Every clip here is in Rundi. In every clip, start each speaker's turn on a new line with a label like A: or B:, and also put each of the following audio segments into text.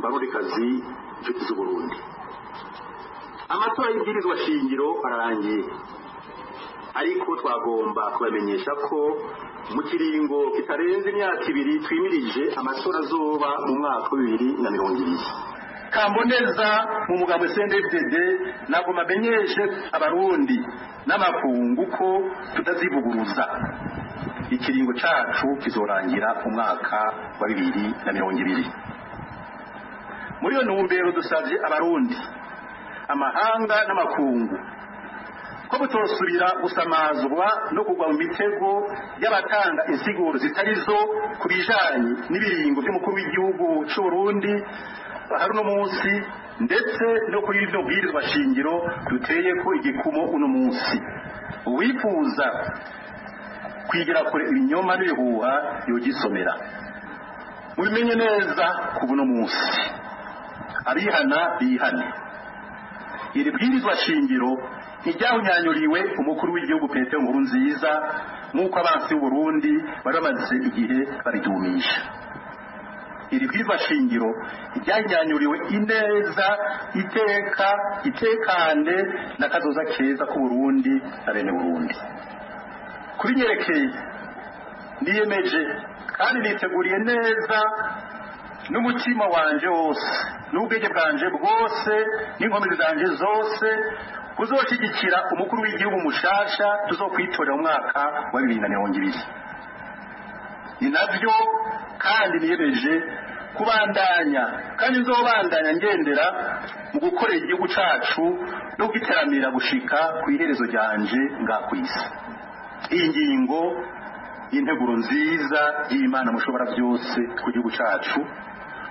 A: barurikazi inshuti z'Uburundi, amatora y'ibwirizwa shingiro ararangiye, ariko twagomba kubamenyesha ko mu kiringo kitarenze imyaka 2 twimirije amatora azoba mu mwaka wa 2020. Kamboneza mu mugambo CNDD ntabwo mamenyeshe abarundi n'amakungu ko tutazivuguruza. Ikiringo cacu kizorangira mu mwaka wa 2020. Muri yo ntumbero dusavye abarundi, amahanga n'amakungu ko butosubira gusamazwa no kugwa mu mitego y'abatanga insiguro zitarizo kubijanye n'ibiringo by'umukuru w'igihugu cy'u Burundi hari uno munsi, ndetse no kuri ibyo bwirizwa shingiro duteye ko igikumo uno munsi. Uwifuza kwigira kure ibinyoma n'ibihuha yogisomera. Mubimenye neza ku buno munsi, abihana bihane. Iri bwirizwa shingiro ntiryawunyanyuriwe umukuru w'igihugu Petero Nkurunziza nk'uko abansi b'u Burundi bari bamaze igihe baridumisha. Iri bwirizwa shingiro ryanyanyuriwe ineza, itekane n'akazoza keza ku Burundi na bene Burundi. Kubinyerekeye niyemeje kandi niteguriye neza n'umutima wanje wose n'ubwenge bwanje bwose n'inkomezi zanje zose kuzoshigikira umukuru w'igihugu mushasha tuzokwitorera mu mwaka wa 2020. Ni navyo kandi niyemeje kubandanya kandi nzobandanya ngendera mu gukorera igihugu cacu no kwiteramira gushika ku iherezo ryanje nga kwisi. Iyi ngingo y'integuro nziza y'Imana mushobora byose ku gihugu cacu,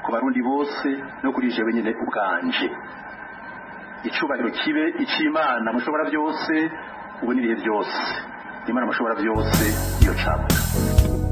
A: ku barundi bose no kuri jewe nyene ubwanje. Icubahiro kibe ic'Imana mushobora byose ubu n'ibihe byose. Imana mushobora byose iyo capwa.